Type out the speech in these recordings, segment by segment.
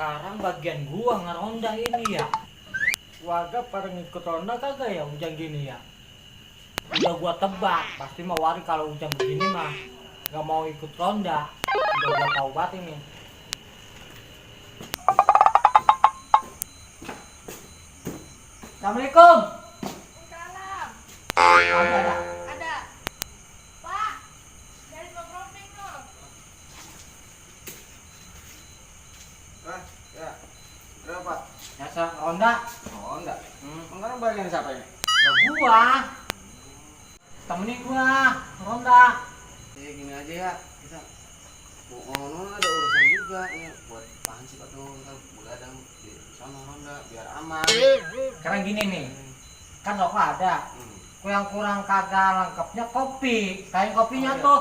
Sekarang bagian gua ngeronda ini ya. Warga pada ngikut ronda kagak ya hujan gini ya? Udah gua tebak, pasti mau wari kalau hujan begini mah gak mau ikut ronda. Udah gua tahu banget ini. Assalamualaikum. Salam. Ada. Ada. Pak, dari Pak Proping tuh. Ya. Berapa, Pak? Biasa ronda. Oh, enggak. Sekarang bagian siapa ini? Ya gua. Temenin gua ronda. Gini aja ya. Kita mau ada urusan juga ini buat bahan sih atau ntar begadang di sana ronda biar aman. Sekarang gini nih. Kan rokok ada. Yang kurang kagak lengkapnya kopi. Kayak kopinya Oh, iya. tuh.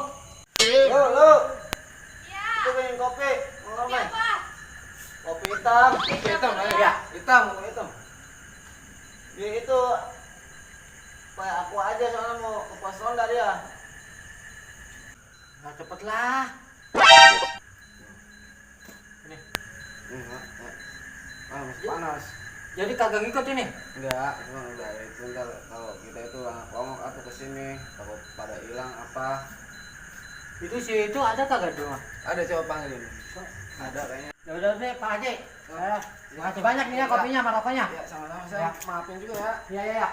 Lu. Iya. Itu pengen kopi. Mau Iya, apa? Pak. Kopi hitam. Kopi hitam Hitam, ya. Hitam, kopi hitam. Dia itu kayak aku aja soalnya mau ke pos ronda dia. Nah cepet lah. Ini. Masih panas. Jadi kagak ngikut ini. Enggak, cuma udah itu ntar kalau kita itu anak longok atau kesini takut pada hilang apa. Itu sih itu ada kagak di rumah? Ada coba panggilin. Ada kayaknya. Ya udah deh Pak Haji. Makasih banyak nih ya kopinya sama rokoknya. Ya sama-sama Ya. saya maafin juga ya. Iya iya.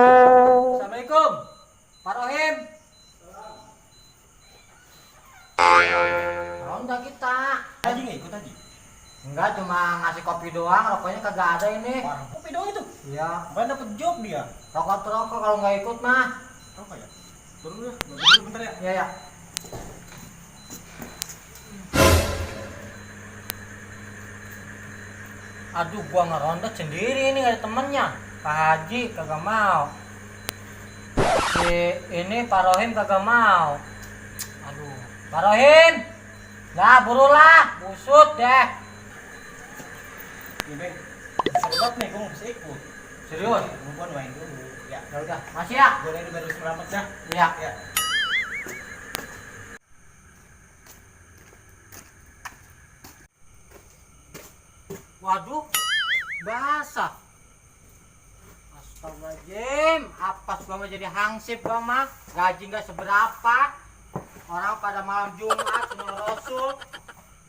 Assalamualaikum. Pak Rohim. Ronda kita. Haji nggak ikut Haji? Enggak, cuma ngasih kopi doang, rokoknya kagak ada ini. Warung kopi doang itu? Iya. Bukan dapet job dia. Rokok kalau nggak ikut mah. Apa ya? Turun dulu, dulu bentar ya. Iya ya. Aduh, gua ngeronda sendiri ini gak ada temennya. Pak Haji kagak mau. Si ini Pak Rohim kagak mau. Aduh, Pak Rohim. Lah, burulah, busut deh. Iya Bang, serbat nih, gue mau bisa ikut. Serius? Gue doain dulu. Ya, Ya udah, masih ya? gue ini baru selamat dah. Iya. Ya. Waduh, basah. Astagfirullahaladzim, apes gua mah jadi hansip gua mah. Gaji nggak seberapa. Orang pada malam Jumat semua Rasul.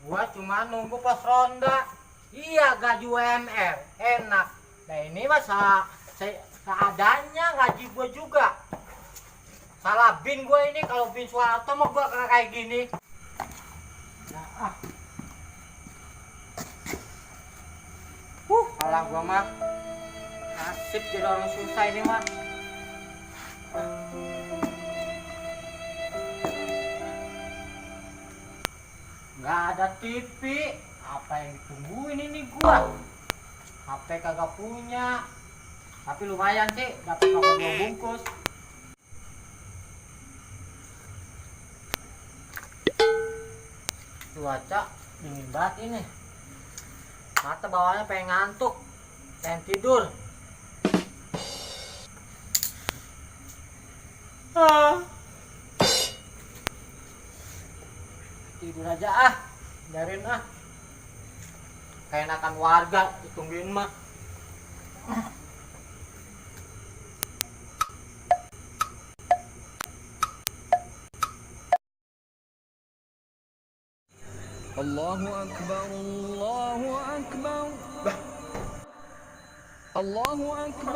Gua cuma nunggu pos ronda. Iya, gaji UMR, enak. Nah ini mah seadanya gaji gua juga. Salah bin gua ini, kalau bin Soeharto mah gua kayak gini. Nah, alah gua mah nasib jadi orang susah ini mah. Nggak ada TV, apa yang ditungguin ini gua? HP kagak punya, tapi lumayan sih dapat rokok 2 bungkus. Cuaca dingin banget ini. Mata bawahnya pengen ngantuk, pengen tidur. Tidur aja ah, biarin ah. Keenakan warga ditungguin mah. Allahu Akbar, Allahu Akbar. Allahu Akbar.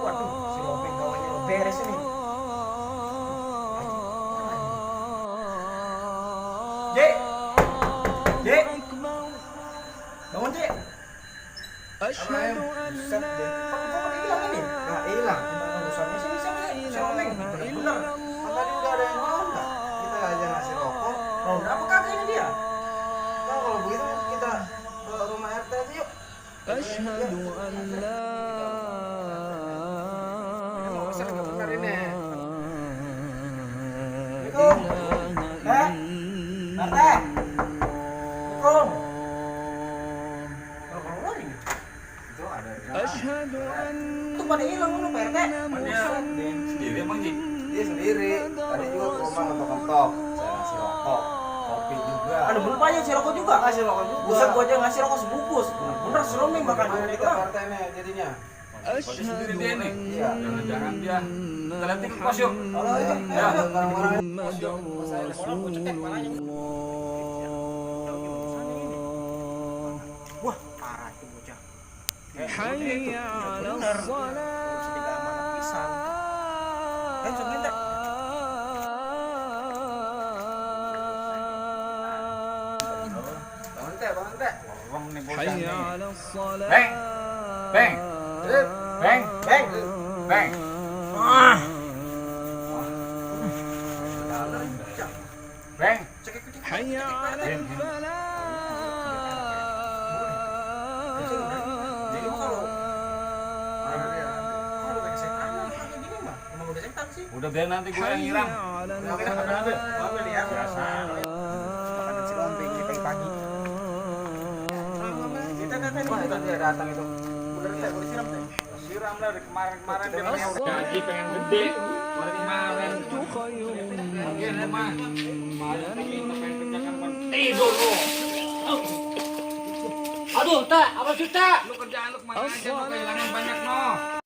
Waduh, si Robin kawannya udah beres ini. Jek, Jek, bangun Jek. Asyhadu an Buset deh. Kok hilang ini? Nggak hilang. Gimana urusannya sih? Siapa sih? Si Robin. Bener-bener. Kan tadi udah ada yang ronda. Kita aja ngasih rokok. Oh, berapa kagak ini dia? Nah, kalau begitu kita ke rumah RT aja yuk. Asyhadu an la Mau pesan nggak benar ini? RT. Assalamualaikum. Kalau keluar ini. Itu ada. Asyhadu an Tuh pada hilang lu Pak RT. Sendiri emang Ji? Dia sendiri. Tadi juga ke rumah ngetok-ngetok. Saya ngasih rokok, kopi. juga. Ada berupaya ngasih rokok juga. Ngasih rokok juga. Buset gua aja ngasih rokok sebungkus. Bener si Romeng bakal duit Kita partainya jadinya. أشهد Iya. أن Jangan dia. Kita lihat ikut pos yuk. Kalau itu Ya. orang-orang محمد رسول الله. Wah, parah itu bocah. حي على الصلاة bangun teh. حي على الصلاة Bang. Bang. Bang. Bang. Bang. Bang. حي على الفلاح Jadi kalau kayak setan kayak gini mah emang udah setan sih. Udah biar nanti gue yang حي nyiram. على Ambil ya. Biasa. Makanan si Rompeng di pagi-pagi. Kita dia datang itu. Bener teh, boleh siram teh. Siram lah dari kemarin-kemarin dia الصلاة gaji pengen gede. Kemarin خير Iya, mah. Kemarin pengen kerjakan tidur lu. Aduh, tak, apa sih tak? Lu kerjaan lu kemana aja lu kehilangan banyak no.